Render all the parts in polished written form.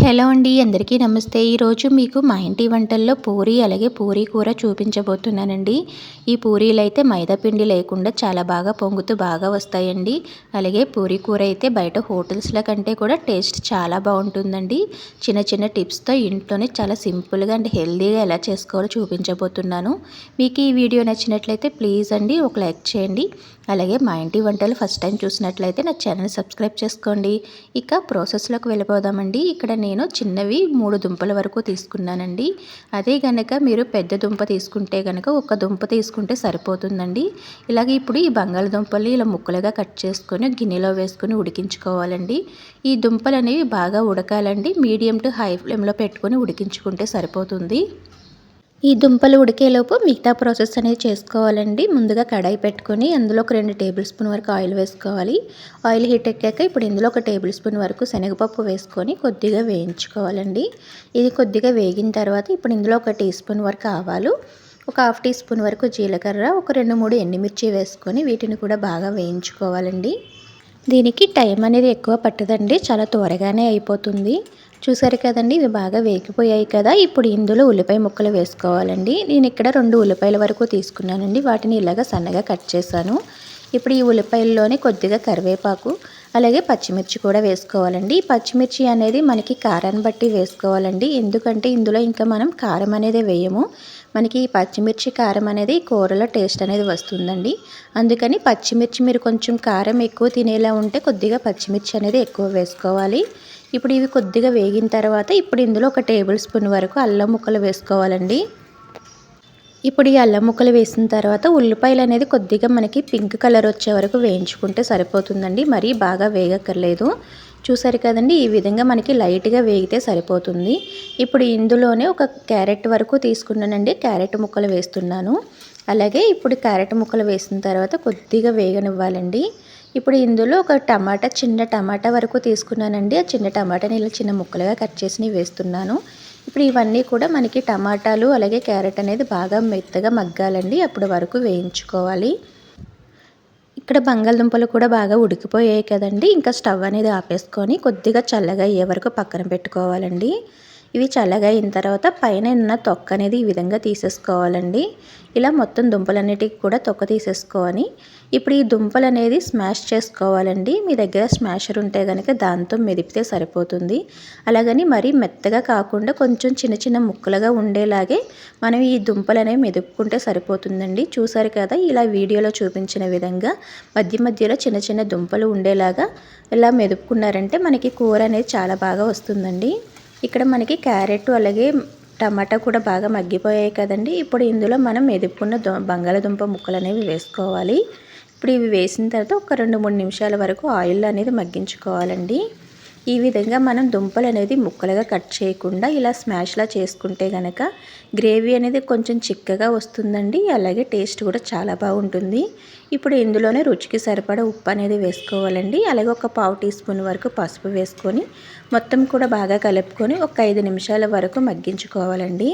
Hello అండి, అందరికీ నమస్తే. ఈరోజు మీకు మా ఇంటి వంటల్లో పూరీ అలాగే పూరీ కూర చూపించబోతున్నానండి. ఈ పూరీలు అయితే మైదా పిండి లేకుండా చాలా బాగా పొంగుతూ బాగా వస్తాయండి. అలాగే పూరీ కూర అయితే బయట హోటల్స్ల కంటే కూడా టేస్ట్ చాలా బాగుంటుందండి. చిన్న చిన్న టిప్స్తో ఇంట్లోనే చాలా సింపుల్గా అండ్ హెల్తీగా ఎలా చేసుకోవాలో చూపించబోతున్నాను. మీకు ఈ వీడియో నచ్చినట్లయితే ప్లీజ్ అండి ఒక లైక్ చేయండి. అలాగే మా ఇంటి వంటలు ఫస్ట్ టైం చూసినట్లయితే నా ఛానల్ సబ్స్క్రైబ్ చేసుకోండి. ఇక ప్రాసెస్లోకి వెళ్ళిపోదామండి. ఇక్కడ నేను చిన్నవి 3 దుంపల వరకు తీసుకున్నానండి. అదే గనక మీరు పెద్ద దుంప తీసుకుంటే గనక ఒక దుంప తీసుకుంటే సరిపోతుందండి. ఇలాగే ఇప్పుడు ఈ బంగాళదుంపల్ని ఇలా ముక్కలుగా కట్ చేసుకొని గిన్నెలో వేసుకొని ఉడికించుకోవాలండి. ఈ దుంపలు అనేవి బాగా ఉడకాలండి. మీడియం టు హై ఫ్లేమ్లో పెట్టుకొని ఉడికించుకుంటే సరిపోతుంది. ఈ దుంపలు ఉడికేలోపు మిగతా ప్రాసెస్ అనేది చేసుకోవాలండి. ముందుగా కడాయి పెట్టుకొని అందులో ఒక 2 టేబుల్ స్పూన్ వరకు ఆయిల్ వేసుకోవాలి. ఆయిల్ హీట్ ఎక్కాక ఇప్పుడు ఇందులో ఒక టేబుల్ స్పూన్ వరకు శనగపప్పు వేసుకొని కొద్దిగా వేయించుకోవాలండి. ఇది కొద్దిగా వేగిన తర్వాత ఇప్పుడు ఇందులో ఒక టీ స్పూన్ వరకు ఆవాలు, ఒక హాఫ్ టీ స్పూన్ వరకు జీలకర్ర, ఒక 2-3 ఎండుమిర్చి వేసుకొని వీటిని కూడా బాగా వేయించుకోవాలండి. దీనికి టైం అనేది ఎక్కువ పట్టదండి, చాలా త్వరగానే అయిపోతుంది. చూసారు కదండి, ఇవి బాగా వేగిపోయాయి కదా. ఇప్పుడు ఇందులో ఉల్లిపాయ ముక్కలు వేసుకోవాలండి. నేను ఇక్కడ 2 ఉల్లిపాయల వరకు తీసుకున్నానండి. వాటిని ఇలాగ సన్నగా కట్ చేశాను. ఇప్పుడు ఈ ఉల్లిపాయల్లోనే కొద్దిగా కరివేపాకు అలాగే పచ్చిమిర్చి కూడా వేసుకోవాలండి. పచ్చిమిర్చి అనేది మనకి కారాన్ని బట్టి వేసుకోవాలండి. ఎందుకంటే ఇందులో ఇంకా మనం కారం అనేది వేయము. మనకి ఈ పచ్చిమిర్చి కారం అనేది కూరలో టేస్ట్ అనేది వస్తుందండి. అందుకని పచ్చిమిర్చి మీరు కొంచెం కారం ఎక్కువ తినేలా ఉంటే కొద్దిగా పచ్చిమిర్చి అనేది ఎక్కువ వేసుకోవాలి. ఇప్పుడు ఇవి కొద్దిగా వేగిన తర్వాత ఇప్పుడు ఇందులో ఒక టేబుల్ స్పూన్ వరకు అల్లం ముక్కలు వేసుకోవాలండి. ఇప్పుడు ఈ అల్లం ముక్కలు వేసిన తర్వాత ఉల్లిపాయలు అనేది కొద్దిగా మనకి పింక్ కలర్ వచ్చే వరకు వేయించుకుంటే సరిపోతుందండి. మరీ బాగా వేగక్కర్లేదు. చూసారు కదండి, ఈ విధంగా మనకి లైట్గా వేగితే సరిపోతుంది. ఇప్పుడు ఇందులోనే ఒక క్యారెట్ వరకు తీసుకున్నానండి. క్యారెట్ ముక్కలు వేస్తున్నాను. అలాగే ఇప్పుడు క్యారెట్ ముక్కలు వేసిన తర్వాత కొద్దిగా వేగనివ్వాలండి. ఇప్పుడు ఇందులో ఒక చిన్న టమాటా వరకు తీసుకున్నానండి. ఆ చిన్న టమాటాని ఇలా చిన్న ముక్కలుగా కట్ చేసి వేస్తున్నాను. ఇప్పుడు ఇవన్నీ కూడా మనకి టమాటాలు అలాగే క్యారెట్ అనేది బాగా మెత్తగా మగ్గాలండి. అప్పటి వరకు వేయించుకోవాలి. ఇక్కడ బంగాళదుంపలు కూడా బాగా ఉడికిపోయాయి కదండి. ఇంకా స్టవ్ అనేది ఆపేసుకొని కొద్దిగా చల్లగా అయ్యే వరకు పక్కన పెట్టుకోవాలండి. ఇవి చల్లగా అయిన తర్వాత పైన ఉన్న తొక్క అనేది ఈ విధంగా తీసేసుకోవాలండి. ఇలా మొత్తం దుంపలన్నిటికీ కూడా తొక్క తీసేసుకొని ఇప్పుడు ఈ దుంపలు అనేది స్మాష్ చేసుకోవాలండి. మీ దగ్గర స్మాషర్ ఉంటే కనుక దాంతో మెదిపితే సరిపోతుంది. అలాగని మరీ మెత్తగా కాకుండా కొంచెం చిన్న చిన్న ముక్కలుగా ఉండేలాగే మనం ఈ దుంపలు అనేవి మెదుపుకుంటే సరిపోతుందండి. చూసారు కదా, ఇలా వీడియోలో చూపించిన విధంగా మధ్య మధ్యలో చిన్న చిన్న దుంపలు ఉండేలాగా ఇలా మెదుపుకున్నారంటే మనకి కూర అనేది చాలా బాగా వస్తుందండి. ఇక్కడ మనకి క్యారెట్ అలాగే టమాటా కూడా బాగా మగ్గిపోయాయి కదండి. ఇప్పుడు ఇందులో మనం మెదుపుకున్న బంగాళదుంప ముక్కలు అనేవి వేసుకోవాలి. ఇప్పుడు ఇవి వేసిన తర్వాత ఒక 2-3 నిమిషాల వరకు ఆయిల్ అనేది మగ్గించుకోవాలండి. ఈ విధంగా మనం దుంపలు అనేది ముక్కలుగా కట్ చేయకుండా ఇలా స్మాష్లా చేసుకుంటే కనుక గ్రేవీ అనేది కొంచెం చిక్కగా వస్తుందండి. అలాగే టేస్ట్ కూడా చాలా బాగుంటుంది. ఇప్పుడు ఇందులోనే రుచికి సరిపడా ఉప్పు అనేది వేసుకోవాలండి. అలాగే ఒక పావు టీ స్పూన్ వరకు పసుపు వేసుకొని మొత్తం కూడా బాగా కలుపుకొని ఒక 5 నిమిషాల వరకు మగ్గించుకోవాలండి.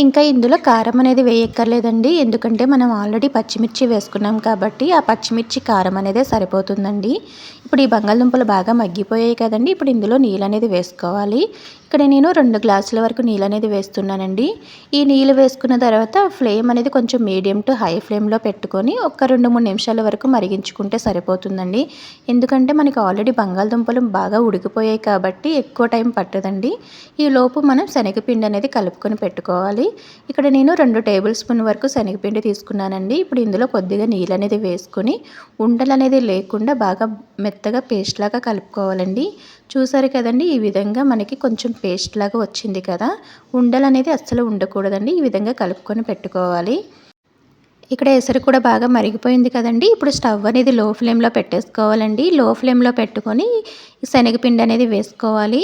ఇంకా ఇందులో కారం అనేది వేయక్కర్లేదండి. ఎందుకంటే మనం ఆల్రెడీ పచ్చిమిర్చి వేసుకున్నాం కాబట్టి ఆ పచ్చిమిర్చి కారం అనేది సరిపోతుందండి. ఇప్పుడు ఈ బంగాళదుంపలు బాగా మగ్గిపోయాయి కదండి. ఇప్పుడు ఇందులో నీళ్ళు అనేది వేసుకోవాలి. ఇక్కడ నేను 2 గ్లాసుల వరకు నీళ్ళు అనేది వేస్తున్నానండి. ఈ నీళ్ళు వేసుకున్న తర్వాత ఫ్లేమ్ అనేది కొంచెం మీడియం టు హై ఫ్లేమ్లో పెట్టుకొని ఒక 2-3 నిమిషాల వరకు మరిగించుకుంటే సరిపోతుందండి. ఎందుకంటే మనకి ఆల్రెడీ బంగాళదుంపలు బాగా ఉడికిపోయాయి కాబట్టి ఎక్కువ టైం పట్టదండి. ఈ లోపు మనం శనగపిండి అనేది కలుపుకొని పెట్టుకోవాలి. ఇక్కడ నేను 2 టేబుల్ స్పూన్ వరకు శనగపిండి తీసుకున్నానండి. ఇప్పుడు ఇందులో కొద్దిగా నీళ్ళు అనేది వేసుకొని ఉండలు అనేది లేకుండా బాగా మెత్తగా పేస్ట్ లాగా కలుపుకోవాలండి. చూసారు కదండి, ఈ విధంగా మనకి కొంచెం పేస్ట్ లాగా వచ్చింది కదా. ఉండలు అనేది అస్సలు ఉండకూడదండి. ఈ విధంగా కలుపుకొని పెట్టుకోవాలి. ఇక్కడ ఎసరు కూడా బాగా మరిగిపోయింది కదండి. ఇప్పుడు స్టవ్ అనేది లో ఫ్లేమ్లో పెట్టేసుకోవాలండి. లో ఫ్లేమ్లో పెట్టుకొని శనగపిండి అనేది వేసుకోవాలి.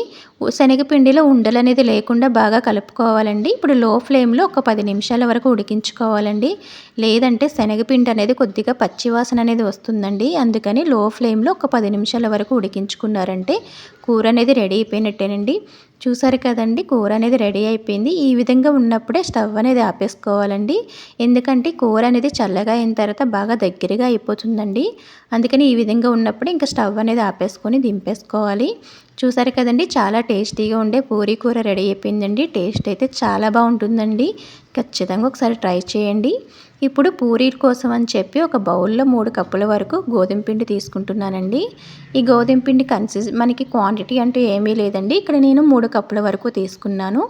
శనగపిండిలో ఉండలు అనేది లేకుండా బాగా కలుపుకోవాలండి. ఇప్పుడు లో ఫ్లేమ్లో ఒక 10 నిమిషాల వరకు ఉడికించుకోవాలండి. లేదంటే శనగపిండి అనేది కొద్దిగా పచ్చివాసన అనేది వస్తుందండి. అందుకని లో ఫ్లేమ్లో ఒక 10 నిమిషాల వరకు ఉడికించుకున్నారంటే కూర అనేది రెడీ అయిపోయినట్టేనండి. చూసారు కదండి, కూర అనేది రెడీ అయిపోయింది. ఈ విధంగా ఉన్నప్పుడే స్టవ్ అనేది ఆపేసుకోవాలండి. ఎందుకంటే కూర అనేది చల్లగా అయిన తర్వాత బాగా దగ్గరగా అయిపోతుందండి. అందుకని ఈ విధంగా ఉన్నప్పుడు ఇంకా స్టవ్ అనేది ఆపేసుకొని దింపేసుకోవాలి. చూసారు కదండి, చాలా టేస్టీగా ఉండే పూరీ కూర రెడీ అయిపోయిందండి. టేస్ట్ అయితే చాలా బాగుంటుందండి. ఖచ్చితంగా ఒకసారి ట్రై చేయండి. ఇప్పుడు పూరీల కోసం అని చెప్పి ఒక బౌల్లో 3 కప్పుల వరకు గోధుమ పిండి తీసుకుంటున్నానండి. ఈ గోధుమ పిండి మనకి క్వాంటిటీ అంటూ ఏమీ లేదండి. ఇక్కడ నేను 3 కప్పుల వరకు తీసుకున్నాను.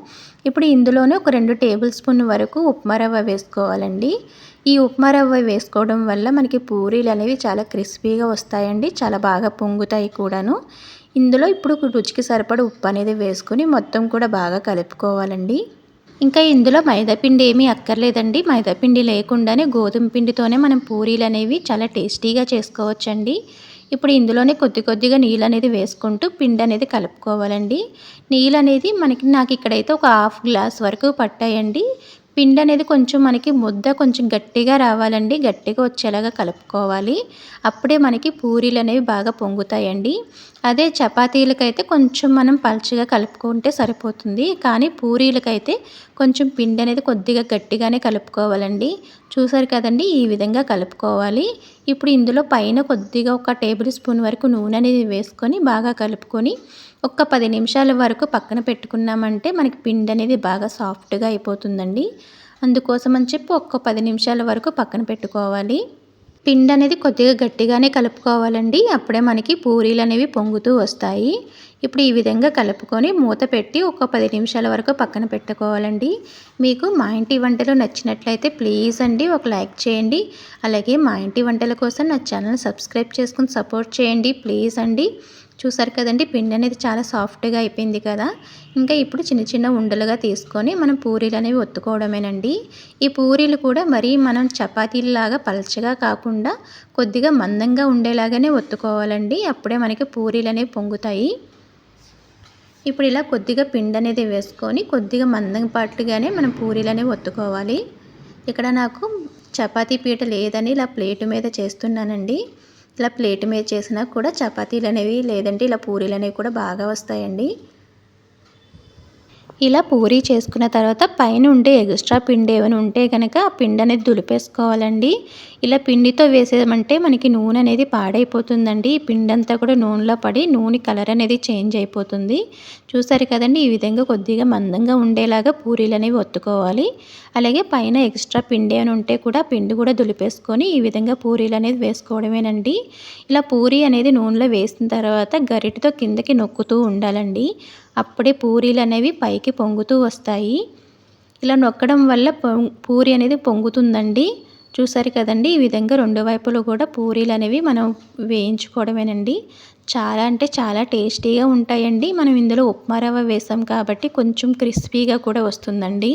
ఇప్పుడు ఇందులోనే ఒక 2 టేబుల్ స్పూన్ వరకు ఉప్మా రవ్వ వేసుకోవాలండి. ఈ ఉప్మా రవ్వ వేసుకోవడం వల్ల మనకి పూరీలు అనేవి చాలా క్రిస్పీగా వస్తాయండి. చాలా బాగా పొంగుతాయి కూడాను. ఇందులో ఇప్పుడు రుచికి సరిపడ ఉప్పు అనేది వేసుకొని మొత్తం కూడా బాగా కలుపుకోవాలండి. ఇంకా ఇందులో మైదాపిండి ఏమీ అక్కర్లేదండి. మైదాపిండి లేకుండానే గోధుమ పిండితోనే మనం పూరీలు అనేవి చాలా టేస్టీగా చేసుకోవచ్చండి. ఇప్పుడు ఇందులోనే కొద్ది కొద్దిగా నీళ్ళు అనేది వేసుకుంటూ పిండి అనేది కలుపుకోవాలండి. నీళ్ళు అనేది నాకు ఇక్కడైతే ఒక హాఫ్ గ్లాస్ వరకు పట్టాయండి. పిండి అనేది కొంచెం మనకి ముద్ద కొంచెం గట్టిగా రావాలండి. గట్టిగా వచ్చేలాగా కలుపుకోవాలి. అప్పుడే మనకి పూరీలు అనేవి బాగా పొంగుతాయండి. అదే చపాతీలకైతే కొంచెం మనం పల్చగా కలుపుకుంటే సరిపోతుంది. కానీ పూరీలకైతే కొంచెం పిండి అనేది కొద్దిగా గట్టిగానే కలుపుకోవాలండి. చూసారు కదండి, ఈ విధంగా కలుపుకోవాలి. ఇప్పుడు ఇందులో పైన కొద్దిగా ఒక టేబుల్ స్పూన్ వరకు నూనె అనేది వేసుకొని బాగా కలుపుకొని ఒక 10 నిమిషాల వరకు పక్కన పెట్టుకున్నామంటే మనకి పిండి అనేది బాగా సాఫ్ట్గా అయిపోతుందండి. అందుకోసం అని చెప్పి ఒక 10 నిమిషాల వరకు పక్కన పెట్టుకోవాలి. పిండి అనేది కొద్దిగా గట్టిగానే కలుపుకోవాలండి. అప్పుడే మనకి పూరీలు అనేవి పొంగుతూ వస్తాయి. ఇప్పుడు ఈ విధంగా కలుపుకొని మూత పెట్టి ఒక 10 నిమిషాల వరకు పక్కన పెట్టుకోవాలండి. మీకు మా ఇంటి వంటలు నచ్చినట్లయితే ప్లీజ్ అండి ఒక లైక్ చేయండి. అలాగే మా ఇంటి వంటల కోసం నా ఛానల్ సబ్స్క్రైబ్ చేసుకుని సపోర్ట్ చేయండి ప్లీజ్ అండి. చూసారు కదండి, పిండి అనేది చాలా సాఫ్ట్గా అయిపోయింది కదా. ఇంకా ఇప్పుడు చిన్న చిన్న ఉండలుగా తీసుకొని మనం పూరీలు అనేవి ఒత్తుకోవడమేనండి. ఈ పూరీలు కూడా మరీ మనం చపాతీలాగా పలచగా కాకుండా కొద్దిగా మందంగా ఉండేలాగానే ఒత్తుకోవాలండి. అప్పుడే మనకి పూరీలు అనేవి పొంగుతాయి. ఇప్పుడు ఇలా కొద్దిగా పిండి అనేది వేసుకొని కొద్దిగా మందం పాటుగానే మనం పూరీలు అనేవి ఒత్తుకోవాలి. ఇక్కడ నాకు చపాతీ పీట లేదని ఇలా ప్లేట్ మీద చేస్తున్నానండి. ఇలా ప్లేట్ మీద చేసినా కూడా చపాతీలు అనేవి లేదంటే ఇలా పూరీలు అనేవి కూడా బాగా వస్తాయండి. ఇలా పూరీ చేసుకున్న తర్వాత పైన ఉండే ఎక్స్ట్రా పిండి ఏమైనా ఉంటే కనుక ఆ పిండి అనేది దులిపేసుకోవాలండి. ఇలా పిండితో వేసేమంటే మనకి నూనె అనేది పాడైపోతుందండి. ఈ పిండి అంతా కూడా నూనెలో పడి నూనె కలర్ అనేది చేంజ్ అయిపోతుంది. చూసారు కదండి, ఈ విధంగా కొద్దిగా మందంగా ఉండేలాగా పూరీలు అనేవి ఒత్తుకోవాలి. అలాగే పైన ఎక్స్ట్రా పిండి ఏమైనా ఉంటే కూడా పిండి కూడా దులిపేసుకొని ఈ విధంగా పూరీలు అనేది వేసుకోవడమేనండి. ఇలా పూరీ అనేది నూనెలో వేసిన తర్వాత గరిటెతో కిందకి నొక్కుతూ ఉండాలండి. అప్పుడే పూరీలు అనేవి పైకి పొంగుతూ వస్తాయి. ఇలా నొక్కడం వల్ల పూరీ అనేది పొంగుతుందండి. చూసారు కదండి, ఈ విధంగా 2 వైపులు కూడా పూరీలు అనేవి మనం వేయించుకోవడమేనండి. చాలా అంటే చాలా టేస్టీగా ఉంటాయండి. మనం ఇందులో ఉప్మా రవ్వ వేసాం కాబట్టి కొంచెం క్రిస్పీగా కూడా వస్తుందండి.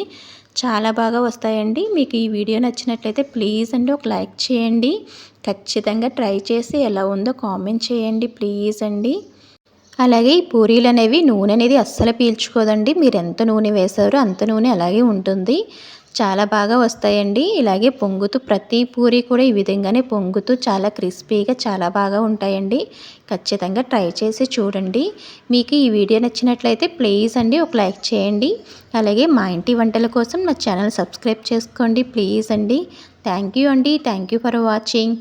చాలా బాగా వస్తాయండి. మీకు ఈ వీడియో నచ్చినట్లయితే ప్లీజ్ అండి ఒక లైక్ చేయండి. ఖచ్చితంగా ట్రై చేసి ఎలా ఉందో కామెంట్ చేయండి ప్లీజ్ అండి. అలాగే ఈ పూరీలు అనేవి నూనె అనేది అస్సలు పీల్చుకోదండి. మీరు ఎంత నూనె వేసారో అంత నూనె అలాగే ఉంటుంది. చాలా బాగా వస్తాయండి. ఇలాగే పొంగుతూ ప్రతి పూరీ కూడా ఈ విధంగానే పొంగుతూ చాలా క్రిస్పీగా చాలా బాగా ఉంటాయండి. ఖచ్చితంగా ట్రై చేసి చూడండి. మీకు ఈ వీడియో నచ్చినట్లయితే ప్లీజ్ అండి ఒక లైక్ చేయండి. అలాగే మా ఇంటి వంటల కోసం నా ఛానల్ సబ్స్క్రైబ్ చేసుకోండి ప్లీజ్ అండి. థ్యాంక్ యూ అండి. Thank you for watching.